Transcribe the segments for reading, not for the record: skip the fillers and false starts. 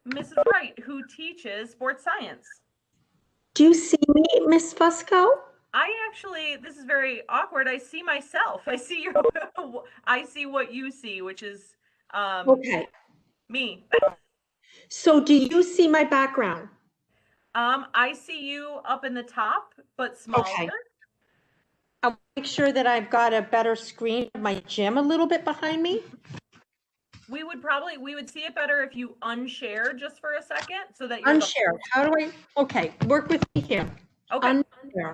Mrs. Wright, who teaches sports science. Do you see me, Miss Fusco? This is very awkward. I see myself. I see your, I see what you see, which is um, Okay. me. So do you see my background? I see you up in the top, but smaller. Okay. I'll make sure that I've got a better screen of my gym a little bit behind me. We would see it better if you unshare just for a second so that you're Unshare. How do I? Okay, work with me here. Okay. Unshare.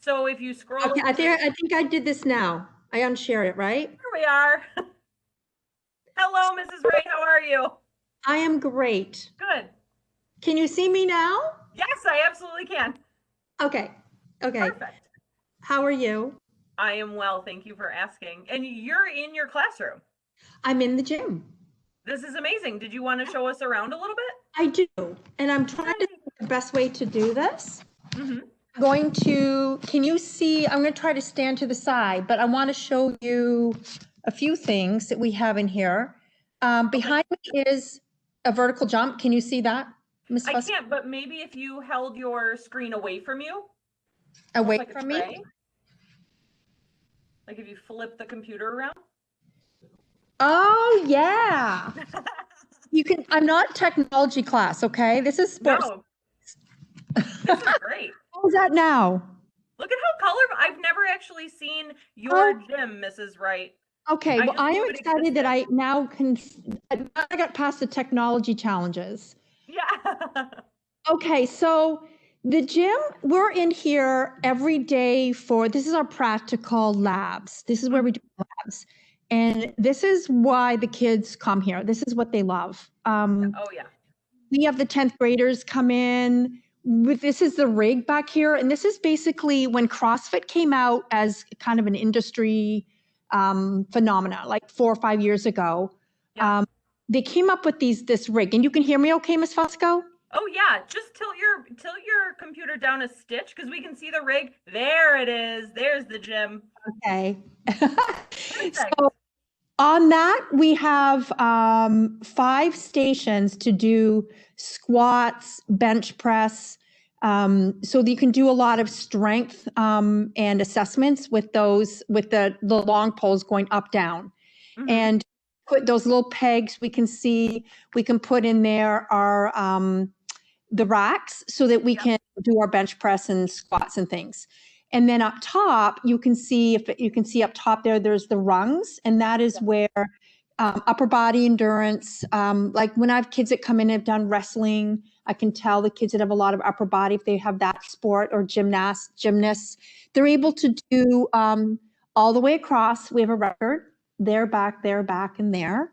So if you scroll, Okay, I think I did this now. I unshared it, right? Here we are. Hello, Mrs. Wright. How are you? I am great. Good. Can you see me now? Yes, I absolutely can. Okay. Okay. Perfect. How are you? I am well. Thank you for asking. And you're in your classroom. I'm in the gym. This is amazing. Did you want to show us around a little bit? I do. And I'm trying to think the best way to do this. Mm-hmm. Can you see, I'm going to try to stand to the side, but I want to show you a few things that we have in here. Behind me is a vertical jump. Can you see that, Ms. I Fuss? can't, but maybe if you held your screen away from you. Away like from me? Like if you flip the computer around. Oh, yeah. I'm not technology class, okay? This is sports. No. This is great. How's that now? Look at how colorful. I've never actually seen your gym, Mrs. Wright. Okay, well, I am excited that I got past the technology challenges. Yeah. Okay, so the gym, we're in here every day this is our practical labs. This is where we do labs. And this is why the kids come here. This is what they love. Oh, yeah. We have the 10th graders come in. This is the rig back here. And this is basically when CrossFit came out as kind of an industry phenomena, like 4 or 5 years ago. Yeah. They came up with this rig. And you can hear me okay, Ms. Fusco? Oh yeah, just tilt your computer down a stitch because we can see the rig. There it is. There's the gym. Okay. So on that, we have 5 stations to do squats, bench press. So you can do a lot of strength and assessments with the long poles going up, down. Mm-hmm. And put those little pegs we can put in there our the racks so that we can do our bench press and squats and things. And then up top, you can see up top there's the rungs, and that is where upper body endurance, like when I have kids that come in and have done wrestling, I can tell the kids that have a lot of upper body, if they have that sport, or gymnasts, they're able to do all the way across. We have a record, there, back, and there.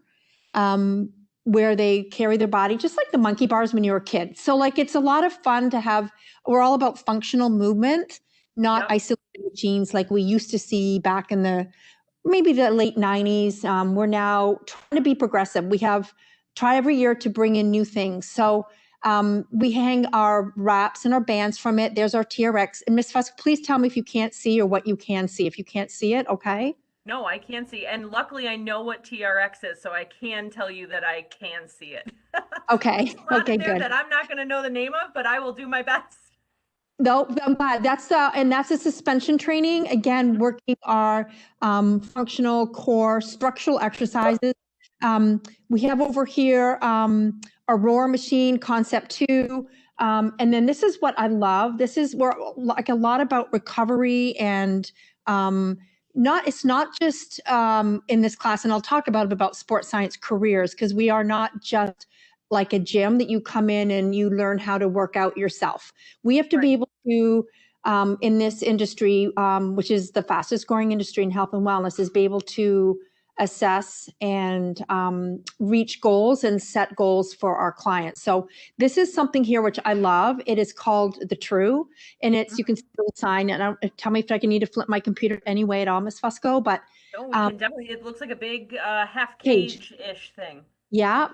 Where they carry their body, just like the monkey bars when you were a kid. So like, it's a lot of fun to have, we're all about functional movement, not isolated routines like we used to see back in maybe the late 90s. We're now trying to be progressive. We have tried every year to bring in new things. So we hang our wraps and our bands from it. There's our TRX. And Ms. Fuss, please tell me if you can't see or what you can see. If you can't see it, okay? No, I can see. And luckily I know what TRX is, so I can tell you that I can see it. Okay. Okay, good. That I'm not going to know the name of, but I will do my best. No, I'm glad. That's a suspension training. Again, working our functional core structural exercises. We have over here a rower machine, Concept 2. And then this is what I love. This is where like a lot about recovery and it's not just in this class, and I'll talk about sports science careers, because we are not just like a gym that you come in and you learn how to work out yourself. We have to be able to, in this industry, which is the fastest growing industry in health and wellness, is be able to assess and reach goals and set goals for our clients. So this is something here which I love. It is called the True, and you can see the sign. And tell me if I can need to flip my computer anyway at all, Ms. Fusco. But we can definitely. It looks like a big half cage-ish thing. Yeah.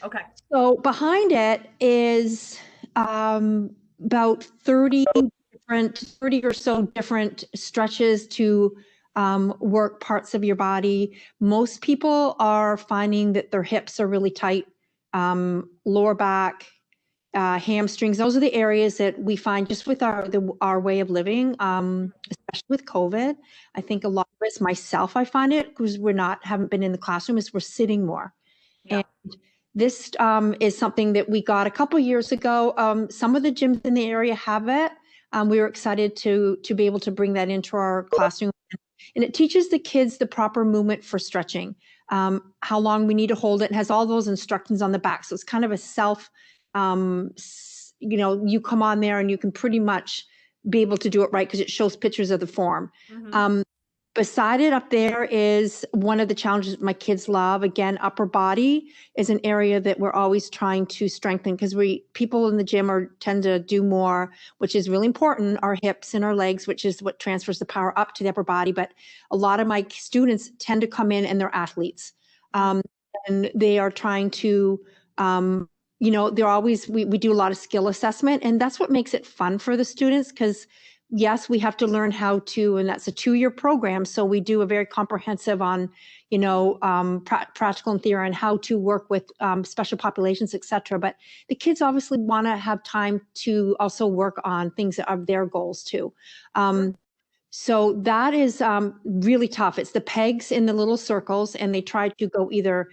Okay. So behind it is about 30 or so different stretches to work parts of your body. Most people are finding that their hips are really tight lower back, hamstrings. Those are the areas that we find just with our way of living, especially with COVID. I think a lot of us, myself, I find it because haven't been in the classroom, is we're sitting more. Yeah. And this is something that we got a couple years ago. Some of the gyms in the area have it. We were excited to be able to bring that into our classroom. And it teaches the kids the proper movement for stretching, how long we need to hold it. It has all those instructions on the back. So it's kind of a you come on there and you can pretty much be able to do it right because it shows pictures of the form. Beside it up there is one of the challenges my kids love. Again, upper body is an area that we're always trying to strengthen because people in the gym tend to do more, which is really important, our hips and our legs, which is what transfers the power up to the upper body. But a lot of my students tend to come in and they're athletes. And they are trying to, they're always, we do a lot of skill assessment, and that's what makes it fun for the students because yes, we have to learn how to, and that's a 2-year program. So we do a very comprehensive on, practical and theory on how to work with special populations, et cetera. But the kids obviously want to have time to also work on things that are their goals too. So that is really tough. It's the pegs in the little circles, and they try to go either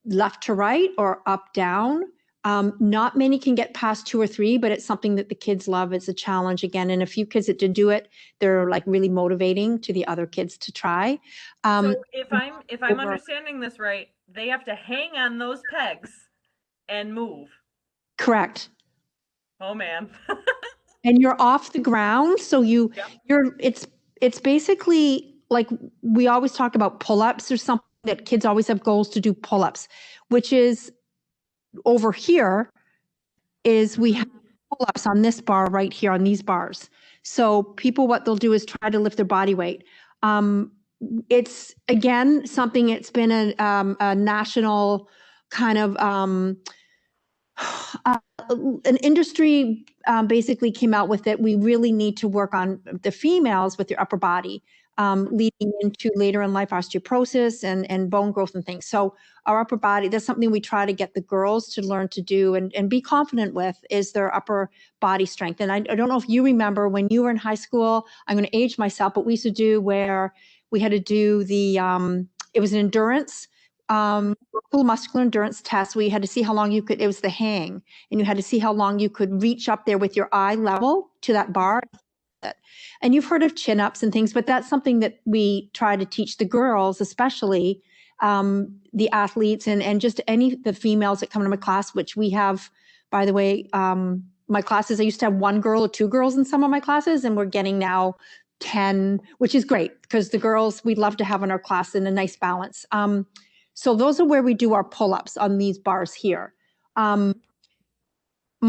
left to right or up, down. Not many can get past 2 or 3, but it's something that the kids love. It's a challenge again. And a few kids that did do it, they're like really motivating to the other kids to try. So if I'm understanding this right, they have to hang on those pegs and move. Correct. Oh man. And you're off the ground. So it's basically like we always talk about pull-ups or something that kids always have goals to do pull-ups, which is over here is we have pull-ups on this bar right here on these bars. So people, what they'll do is try to lift their body weight. It's again, something, it's been a national kind of, an industry basically came out with it. We really need to work on the females with their upper body, leading into later in life osteoporosis and bone growth and things. So our upper body, that's something we try to get the girls to learn to do and be confident with, is their upper body strength. And I don't know if you remember when you were in high school, I'm going to age myself, but we used to do where we had to do it was an endurance, muscular endurance test where you had to see how long you could, it was the hang, and you had to see how long you could reach up there with your eye level to that bar. And you've heard of chin-ups and things, but that's something that we try to teach the girls, especially the athletes and just the females that come to my class, which we have, by the way, my classes, I used to have 1 girl or 2 girls in some of my classes, and we're getting now 10, which is great because the girls we'd love to have in our class in a nice balance. So those are where we do our pull-ups on these bars here. I'm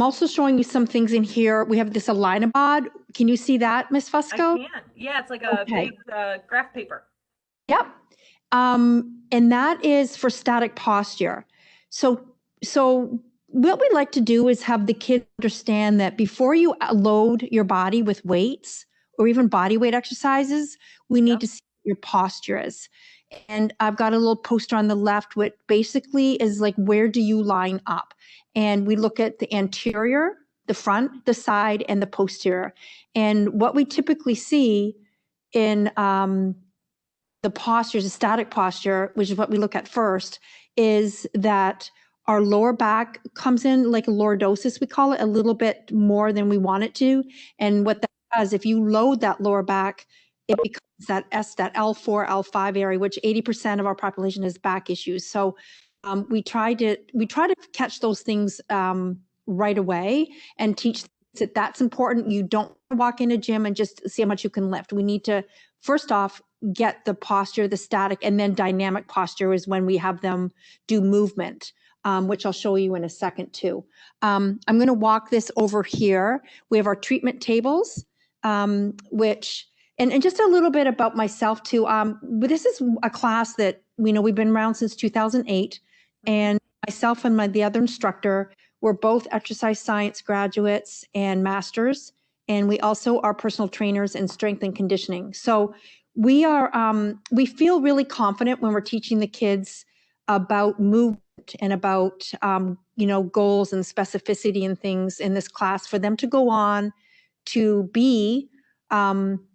also showing you some things in here. We have this Alinabod. Can you see that, Miss Fusco? I can. Yeah, it's like a big graph paper. Yep. And that is for static posture. So what we like to do is have the kids understand that before you load your body with weights or even body weight exercises, we need to see what your posture is. And I've got a little poster on the left, which basically is like, where do you line up? And we look at the anterior, the front, the side, and the posterior. And what we typically see in the postures, the static posture, which is what we look at first, is that our lower back comes in like a lordosis, we call it, a little bit more than we want it to. And what that does, if you load that lower back, it becomes that L4, L5 area, which 80% of our population has back issues. So we try to catch those things right away and teach that that's important. You don't walk in a gym and just see how much you can lift. We need to, first off, get the posture, the static, and then dynamic posture is when we have them do movement, which I'll show you in a second too. I'm going to walk this over here. We have our treatment tables, which, and just a little bit about myself too. But this is a class that we've been around since 2008, and myself and the other instructor, we're both exercise science graduates and masters, and we also are personal trainers in strength and conditioning. So we feel really confident when we're teaching the kids about movement and about, goals and specificity and things in this class for them to go on to be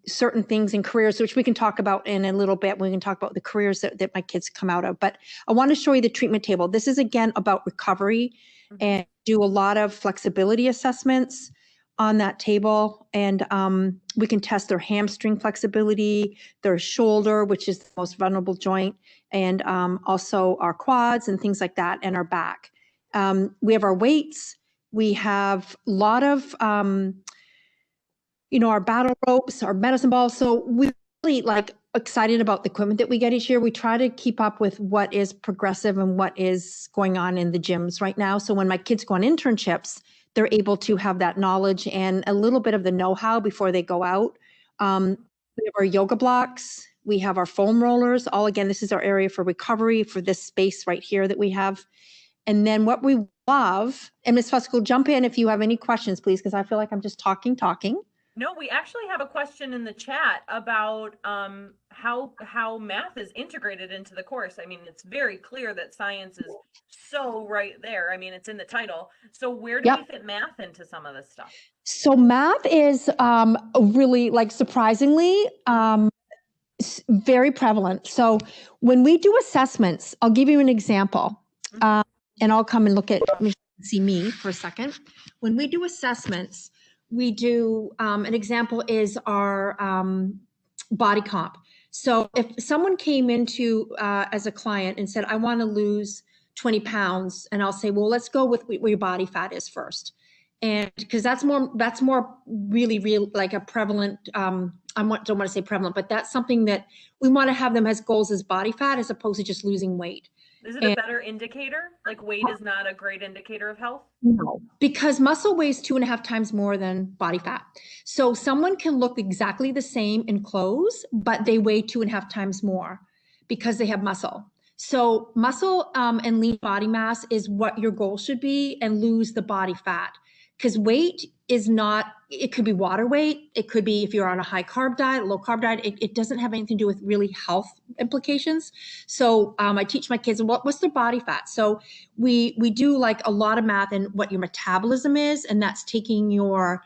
certain things in careers, which we can talk about in a little bit. We can talk about the careers that my kids come out of. But I want to show you the treatment table. This is, again, about recovery and do a lot of flexibility assessments on that table. And we can test their hamstring flexibility, their shoulder, which is the most vulnerable joint, and also our quads and things like that, and our back. We have our weights. We have a lot of our battle ropes, our medicine balls. So we really excited about the equipment that we get each year. We try to keep up with what is progressive and what is going on in the gyms right now. So when my kids go on internships, they're able to have that knowledge and a little bit of the know-how before they go out. We have our yoga blocks. We have our foam rollers. All, again, this is our area for recovery for this space right here that we have. And then what we love, and Ms. Fusco, jump in if you have any questions, please, because I feel like I'm just talking. No, we actually have a question in the chat about how math is integrated into the course. I mean, it's very clear that science is so right there. I mean, it's in the title. So where do we fit math into some of this stuff? So math is really, surprisingly, very prevalent. So when we do assessments, I'll give you an example, and I'll come and look at, see me for a second. When we do assessments, we do, an example is our body comp. So if someone came into as a client and said, I want to lose 20 pounds, and I'll say, well, let's go with where your body fat is first. And because that's more really real, like a prevalent, don't want to say prevalent, but that's something that we want to have them as goals as body fat as opposed to just losing weight. Is it a better indicator? Like weight is not a great indicator of health? No, because muscle weighs 2.5 times more than body fat. So someone can look exactly the same in clothes, but they weigh 2.5 times more because they have muscle. So muscle and lean body mass is what your goal should be, and lose the body fat. Because weight is not, it could be water weight. It could be if you're on a high carb diet, low carb diet, it doesn't have anything to do with really health implications. So I teach my kids, what's their body fat? So we do a lot of math and what your metabolism is, and that's taking your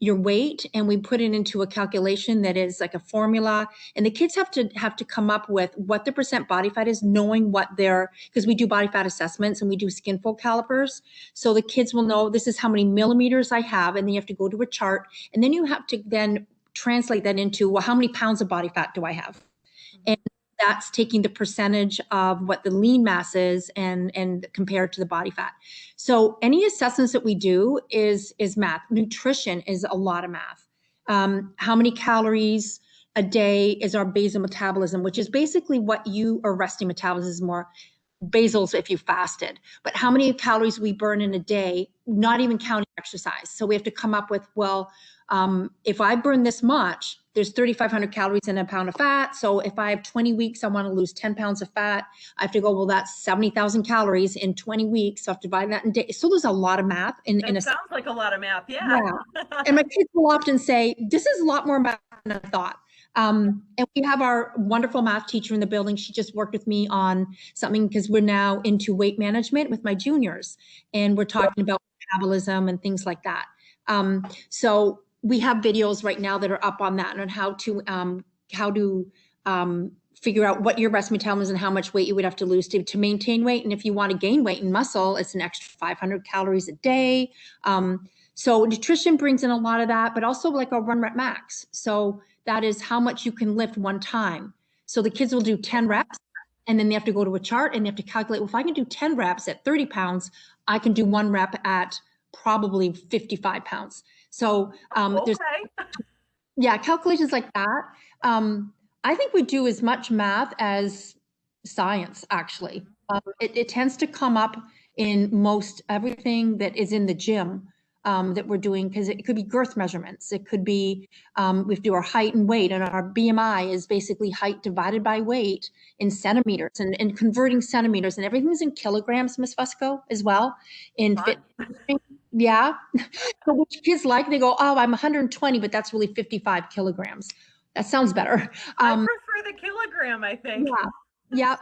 weight, and we put it into a calculation that is like a formula, and the kids have to come up with what the percent body fat is, knowing what because we do body fat assessments and we do skin fold calipers. So the kids will know this is how many millimeters I have, and then you have to go to a chart, and then you have to then translate that into, well, how many pounds of body fat do I have? And that's taking the percentage of what the lean mass is and compared to the body fat. So any assessments that we do is math. Nutrition is a lot of math. How many calories a day is our basal metabolism, which is basically what you are resting metabolism is more basals if you fasted, but how many calories we burn in a day, not even counting exercise. So we have to come up with, well, if I burn this much, there's 3,500 calories in a pound of fat. So if I have 20 weeks, I want to lose 10 pounds of fat. I have to go, well, that's 70,000 calories in 20 weeks. So I have to divide that in days. So there's a lot of math. It sounds like a lot of math. Yeah. And my kids will often say, this is a lot more math than I thought. And we have our wonderful math teacher in the building. She just worked with me on something because we're now into weight management with my juniors, and we're talking about metabolism and things like that. So we have videos right now that are up on that and on how to figure out what your resting metabolism is and how much weight you would have to lose to maintain weight. And if you want to gain weight and muscle, it's an extra 500 calories a day. So nutrition brings in a lot of that, but also like a run rep max. So that is how much you can lift one time. So the kids will do 10 reps, and then they have to go to a chart and they have to calculate, well, if I can do 10 reps at 30 pounds, I can do 1 rep at probably 55 pounds. So there's calculations like that. I think we do as much math as science, actually. It tends to come up in most everything that is in the gym that we're doing, because it could be girth measurements. It could be, we have to do our height and weight, and our BMI is basically height divided by weight in centimeters, and converting centimeters, and everything's in kilograms, Ms. Fusco, as well. In fit. Yeah. So which kids like, they go, oh, I'm 120, but that's really 55 kilograms. That sounds better. I prefer the kilogram, I think. Yeah. Yeah.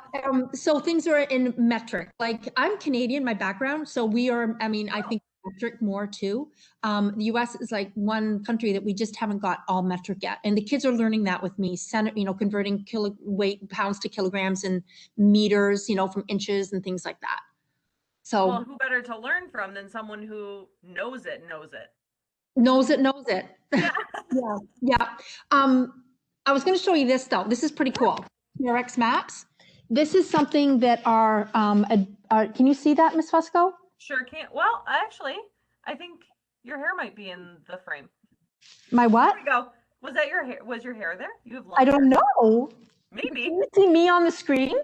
So things are in metric. Like I'm Canadian, my background. So we are, I mean, I Oh, think metric more too. The US is like one country that we just haven't got all metric yet. And the kids are learning that with me, converting weight pounds to kilograms and meters, from inches and things like that. well, So who better to learn from than someone who knows it, knows it? knows it. Yeah. Yeah. Yeah. I was going to show you this though. This is pretty Yeah, cool. TRX maps. This is something that can you see that, Miss Fusco? sure can. Well, actually, I think your hair might be in the frame. My There what? we go. Was that your hair? Was your hair there? You have I long don't hair. know. Can Maybe. you see me on the screen?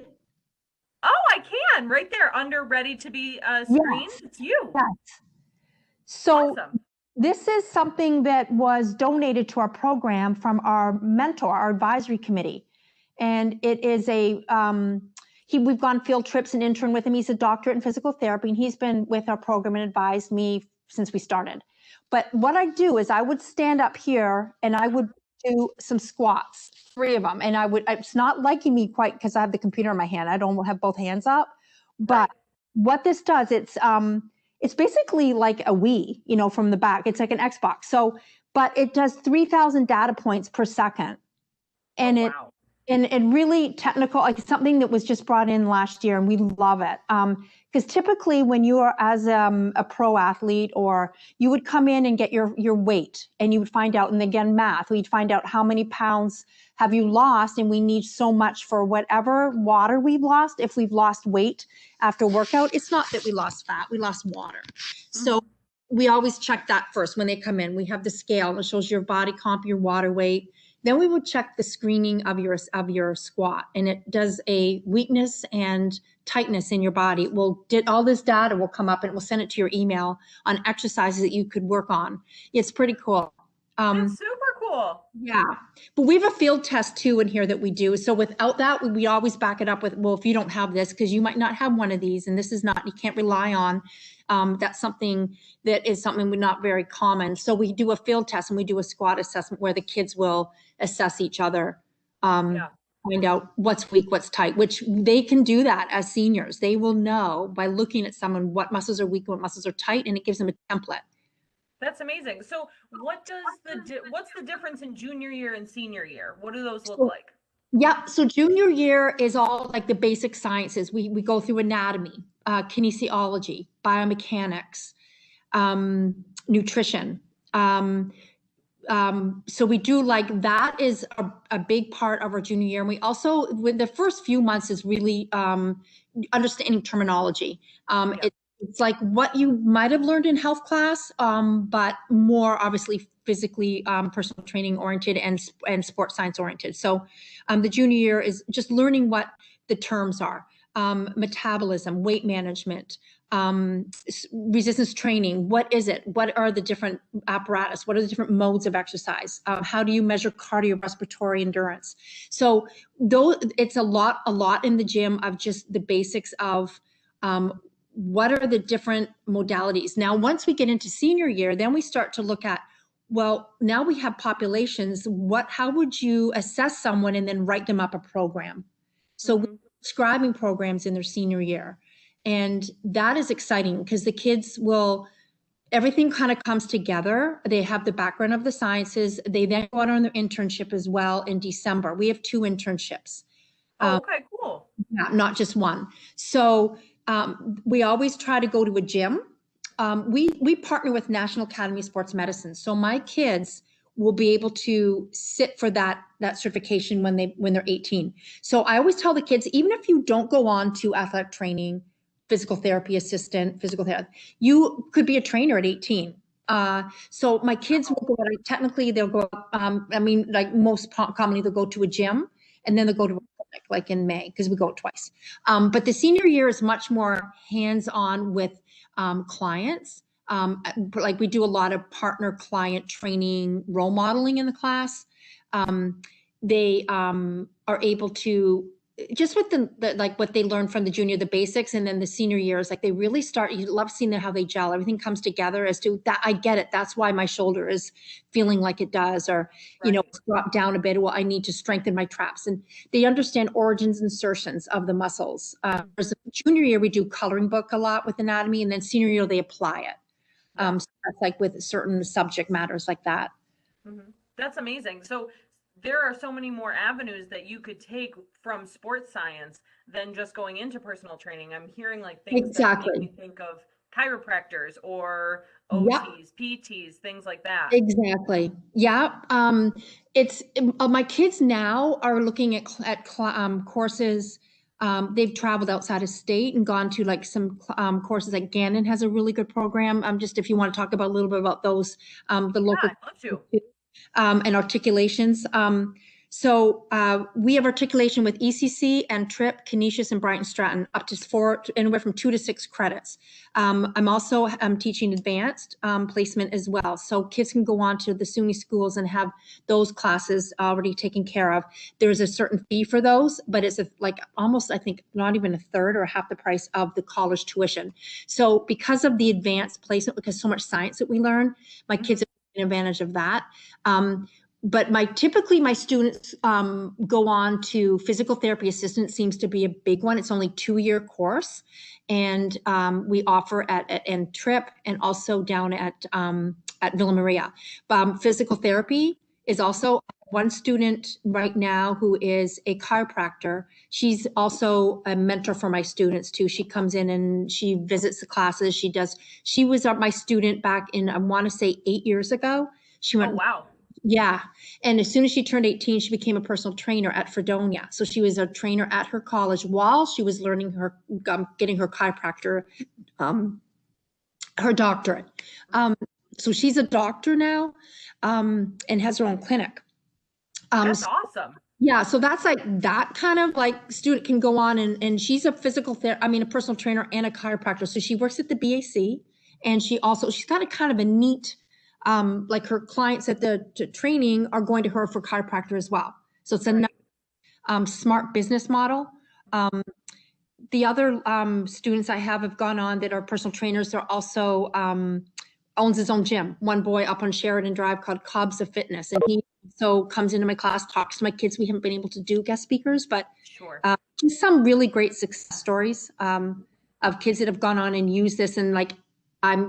Oh, I can. Right there under ready to be screened. Yes. It's you. Yes. So Awesome. this is something that was donated to our program from our mentor, our advisory committee. And it is we've gone field trips and intern with him. He's a doctorate in physical therapy, and he's been with our program and advised me since we started. But what I do is I would stand up here and I would do some squats, 3 of them. And it's not liking me quite because I have the computer in my hand. I don't have both hands up. Right. But what this does, it's basically like a Wii, from the back. It's like an Xbox. So, but it does 3,000 data points per second. And Oh, it wow. and really technical, like something that was just brought in last year, and we love it. Because typically when you are as a pro athlete, or you would come in and get your weight, and you would find out, and again, math, we'd find out how many pounds have you lost, and we need so much for whatever water we've lost. If we've lost weight after workout, it's not that we lost fat, we lost water. So Mhm. we always check that first when they come in. We have the scale that shows your body comp, your water weight. Then we would check the screening of your squat, and it does a weakness and tightness in your body. All this data will come up, and it will send it to your email on exercises that you could work on. It's pretty cool. That's super cool. Yeah, but we have a field test too in here that we do. So without that, we always back it up with, well, if you don't have this, because you might not have one of these, and this is not, you can't rely on. That's something not very common. So we do a field test, and we do a squat assessment where the kids will assess each other, Yeah. find out what's weak, what's tight, which they can do that as seniors. They will know by looking at someone what muscles are weak, what muscles are tight, and it gives them a template. That's amazing. So, what's the difference in junior year and senior year? What do those look So like? yeah, so junior year is all like the basic sciences. We go through anatomy, kinesiology, biomechanics, nutrition. So we do, like, that is a big part of our junior year. And we also, with the first few months, is really understanding terminology. Yeah. It's like what you might have learned in health class, but more obviously physically, personal training oriented, and sports science oriented. So the junior year is just learning what the terms are: metabolism, weight management, resistance training. What is it? What are the different apparatus? What are the different modes of exercise? How do you measure cardiorespiratory endurance? So though it's a lot in the gym of just the basics of what are the different modalities. Now, once we get into senior year, then we start to look at, well, now we have populations. How would you assess someone and then write them up a program? So we're Hmm. prescribing programs in their senior year. And that is exciting because the kids everything kind of comes together. They have the background of the sciences. They then go out on their internship as well in December. We have 2 internships. Oh, okay, cool. Yeah, not just one. So we always try to go to a gym. We partner with National Academy of Sports Medicine. So my kids will be able to sit for that certification when they're 18. So I always tell the kids, even if you don't go on to athletic training, physical therapy assistant, physical therapy, you could be a trainer at 18. So my kids will go, technically they'll go, like most commonly they'll go to a gym, and then they'll go to a clinic, like in May, because we go twice. But the senior year is much more hands-on with clients. Like we do a lot of partner client training, role modeling in the class. They are able to just with the like what they learn from the junior, the basics, and then the senior years, like they really start, you love seeing how they gel. Everything comes together as to that. I get it. That's why my shoulder is feeling like it does, or, Right. it's dropped down a bit. Well, I need to strengthen my traps. And they understand origins, insertions of the muscles. Whereas the junior year, we do coloring book a lot with anatomy, and then senior year, they apply it. So that's like with certain subject matters like that. That's amazing. So there are so many more avenues that you could take from sports science than just going into personal training. I'm hearing like things that make me think of chiropractors or Yep. OTs, PTs, things like that. Exactly. Yeah. It's my kids now are looking at courses. They've traveled outside of state and gone to like some courses. Like Gannon has a really good program. Just if you want to talk about a little bit about those, the local. I'd love to. And articulations. So we have articulation with ECC and TRIP, Canisius, and Brighton Stratton, up to anywhere from 2 to 6 credits. I'm also teaching advanced placement as well. So kids can go on to the SUNY schools and have those classes already taken care of. There's a certain fee for those, but it's like almost, I think, not even a third or half the price of the college tuition. So because of the advanced placement, because so much science that we learn, my kids have taken advantage of that. But typically my students go on to physical therapy assistant. Seems to be a big one. It's only 2-year course, and we offer at TRIP and also down at Villa Maria. Physical therapy is also one student right now who is a chiropractor. She's also a mentor for my students too. She comes in and she visits the classes. She was my student back in, I want to say 8 years ago. She went. Oh, wow. Yeah. And as soon as she turned 18, she became a personal trainer at Fredonia. So she was a trainer at her college while she was learning getting her chiropractor, her doctorate. So she's a doctor now, and has her own clinic. That's awesome. Yeah. So that's like that kind of like student can go on and she's a a personal trainer and a chiropractor. So she works at the BAC, and she's got a kind of a neat, like her clients at the training are going to her for chiropractor as well. So it's a smart business model. The other students I have gone on that are personal trainers. They're also owns his own gym. One boy up on Sheridan Drive called Cobbs of Fitness, and he comes into my class, talks to my kids. We haven't been able to do guest speakers, but just some really great success stories of kids that have gone on and used this, and like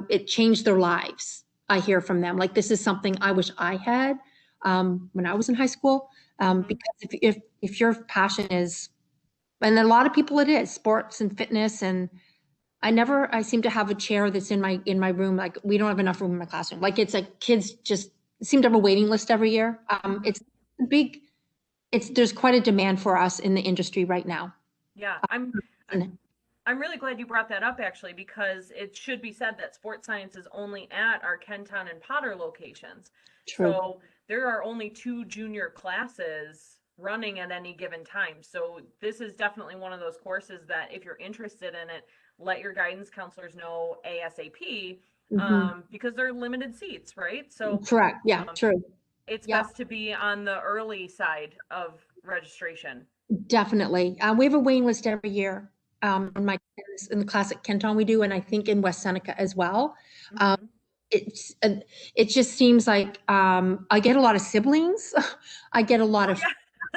it changed their lives. I hear from them like, this is something I wish I had when I was in high school. Because if your passion is, and a lot of people it is, sports and fitness, and I seem to have a chair that's in my room. Like we don't have enough room in my classroom. Like it's like kids just seem to have a waiting list every year. It's big. There's quite a demand for us in the industry right now. Yeah, I'm really glad you brought that up, actually, because it should be said that sports science is only at our Kenton and Potter locations. True. So there are only 2 junior classes running at any given time. So this is definitely one of those courses that if you're interested in it, let your guidance counselors know ASAP, because there are limited seats, right? So correct. Yeah, true. It's best to be on the early side of registration. Definitely. We have a waiting list every year. In the classic Kenton we do, and I think in West Seneca as well. It just seems like I get a lot of siblings. I get a lot of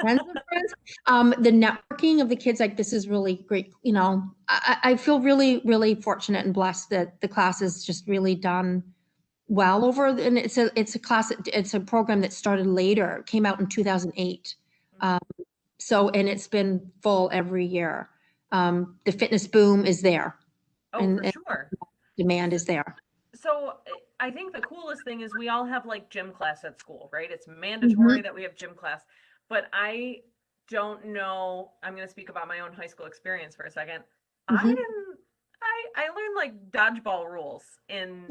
friends of friends. The networking of the kids, like this is really great. I feel really, really fortunate and blessed that the class is just really done well over. And it's a program that started later. It came out in 2008. And it's been full every year. The fitness boom is there. For sure. Demand is there. So I think the coolest thing is we all have like gym class at school, right? It's mandatory that we have gym class, but I don't know. I'm going to speak about my own high school experience for a second. I learned like dodgeball rules in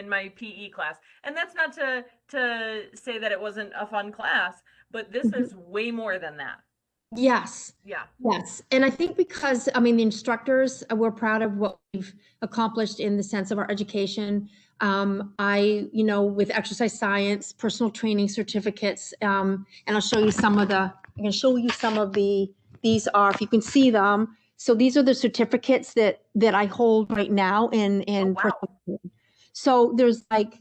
my PE class. And that's not to say that it wasn't a fun class, but this is way more than that. Yes. Yeah. Yes. And I think because, the instructors, we're proud of what we've accomplished in the sense of our education. With exercise science, personal training certificates, and I'll show you some of the these are, if you can see them, so these are the certificates that I hold right now in Oh, personal wow. training. So there's like,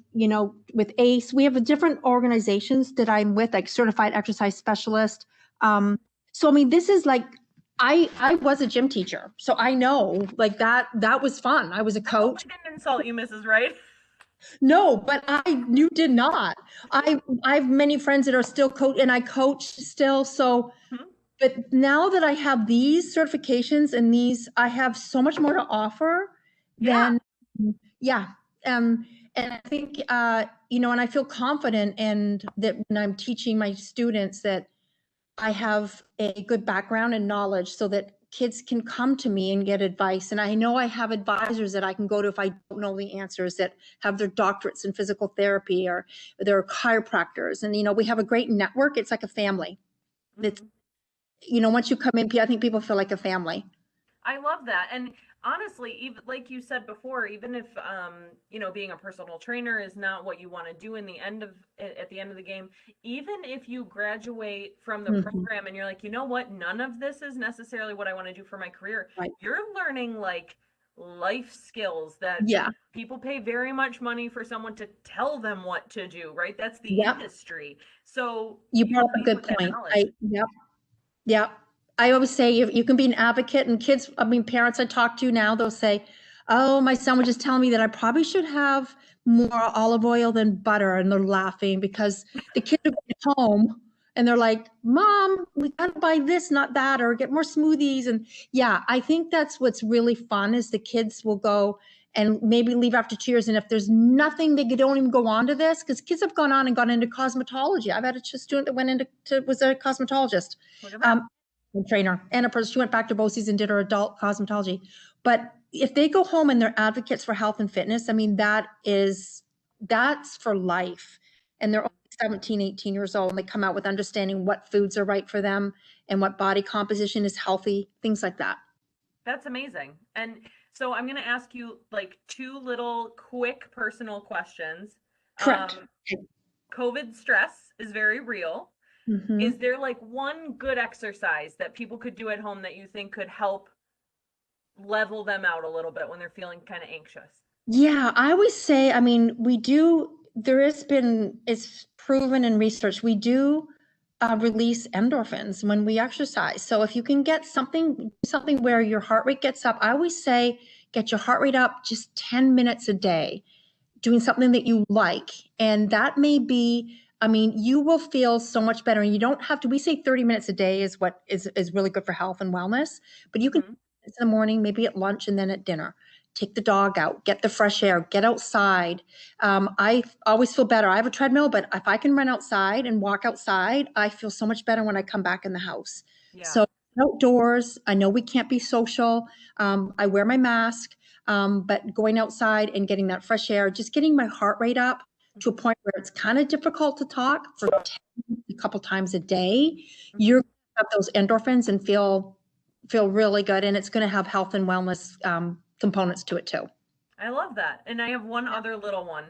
with ACE, we have different organizations that I'm with, like Certified Exercise Specialist. So I mean, this is like, I was a gym teacher, so I know like that was fun. I was a I hope coach. I didn't insult you, Mrs. Wright. No, but you did not. I have many friends that are still coach, and I coach still. So, Mhm. but now that I have these certifications and these, I have so much more to offer Yeah. than, yeah. And I think, and I feel confident and that when I'm teaching my students that I have a good background and knowledge so that kids can come to me and get advice. And I know I have advisors that I can go to if I don't know the answers, that have their doctorates in physical therapy, or they're chiropractors. And, we have a great network. It's like a family. It's, Mhm. once you come in, I think people feel like a family. I love that. And honestly, even like you said before, even if being a personal trainer is not what you want to do in the end of at the end of the game, even if you graduate from the Mhm. program and you're like, you know what, none of this is necessarily what I want to do for my career, Right. you're learning like life skills that Yeah. people pay very much money for someone to tell them what to do, right? That's the Yep. industry. So You you brought up a leave good with that point. knowledge. Yep. Yeah. I always say you can be an advocate, and kids, I mean, parents I talk to now, they'll say, oh, my son was just telling me that I probably should have more olive oil than butter. And they're laughing because the kids are going home and they're like, Mom, we gotta buy this, not that, or get more smoothies. And yeah, I think that's what's really fun is the kids will go and maybe leave after 2 years. And if there's nothing, they don't even go on to this, because kids have gone on and gone into cosmetology. I've had a student that went was a cosmetologist. Look at that. Trainer and a person. She went back to BOCES and did her adult cosmetology. But if they go home and they're advocates for health and fitness, I mean, that's for life. And they're only 17, 18 years old, and they come out with understanding what foods are right for them and what body composition is healthy, things like that. That's amazing. And so I'm going to ask you like two little quick personal questions. Correct. COVID stress is very real. Mm-hmm. Is there like one good exercise that people could do at home that you think could help level them out a little bit when they're feeling kind of anxious? Yeah, I always say, I mean, it's proven in research, we do release endorphins when we exercise. So if you can get something where your heart rate gets up, I always say, get your heart rate up just 10 minutes a day, doing something that you like. And that may be, I mean, you will feel so much better. And you don't have to, we say 30 minutes a day is what is really good for health and wellness, but you can Mm-hmm. in the morning, maybe at lunch and then at dinner. Take the dog out, get the fresh air, get outside. I always feel better. I have a treadmill, but if I can run outside and walk outside, I feel so much better when I come back in the house. Yeah. So outdoors, I know we can't be social. I wear my mask, but going outside and getting that fresh air, just getting my heart rate up to a point where it's kind of difficult to talk for a couple times a day, Mm-hmm. you're gonna have those endorphins and feel really good, and it's going to have health and wellness components to it too. I love that. And I have one Yeah. other little one.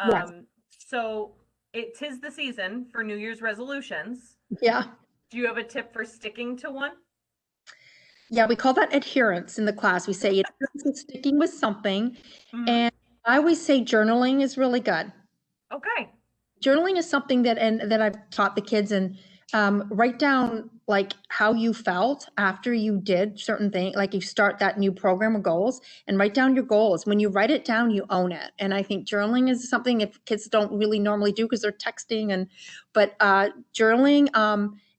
Yes. So it is the season for New Year's resolutions. Yeah. Do you have a tip for sticking to one? Yeah, we call that adherence in the class. We say adherence is sticking with something. Mm-hmm. And I always say journaling is really good. Okay. Journaling is something that I've taught the kids, and write down like how you felt after you did certain things, like you start that new program of goals, and write down your goals. When you write it down, you own it. And I think journaling is something if kids don't really normally do because they're texting, but journaling,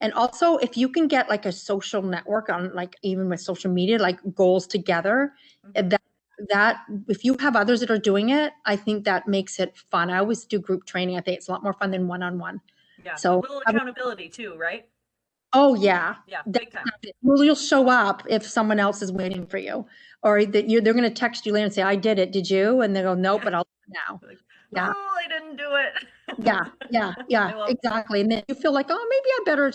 and also if you can get like a social network on, like even with social media, like goals together, Mm-hmm. that if you have others that are doing it, I think that makes it fun. I always do group training. I think it's a lot more fun than one-on-one. Yeah. A So, little accountability too, right? oh yeah, Yeah, big time. definitely. Well, you'll show up if someone else is waiting for you, or that they're going to text you later and say, "I did it. Did you?" And they go, "Nope, Yeah. but I'll do it now." Like, Yeah, oh, I didn't do it. yeah, yeah, yeah, I love that. exactly. And then you feel like, oh, maybe I better,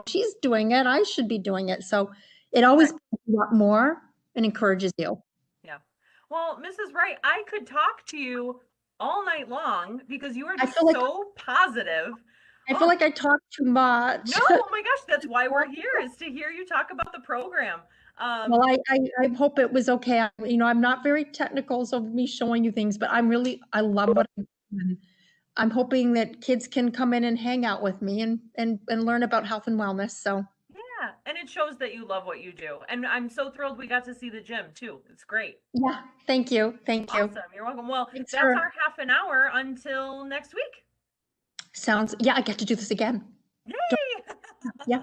she's doing it. I should be doing it. So it always Right. pulls you up more and encourages you. Yeah. Well, Mrs. Wright, I could talk to you all night long because you are I just feel like so positive. I feel like I talk too much. No, oh my gosh, that's why we're here, is to hear you talk about the program. Well, I hope it was okay. I'm not very technical, so me showing you things, but I love what I'm doing. I'm hoping that kids can come in and hang out with me and learn about health and wellness. So Yeah, and it shows that you love what you do. And I'm so thrilled we got to see the gym too. It's great. yeah, thank you. Thank you. Awesome. You're welcome. Well, Thanks that's for, our half an hour until next week. yeah, I get to do this again. Yay! Yeah.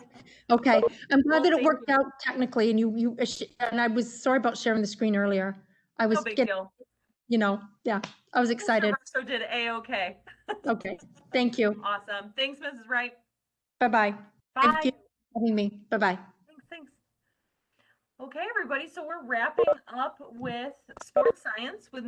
Okay. I'm glad Well, that it thank worked out technically and and I was sorry about sharing the screen earlier. I was No big getting, deal. yeah, I was excited. So did A-okay. Okay. Thank you. Awesome. Thanks, Mrs. Wright. Bye-bye. Thank Bye. you for having me. Bye-bye. Thanks. Okay, everybody. So we're wrapping up with sports science with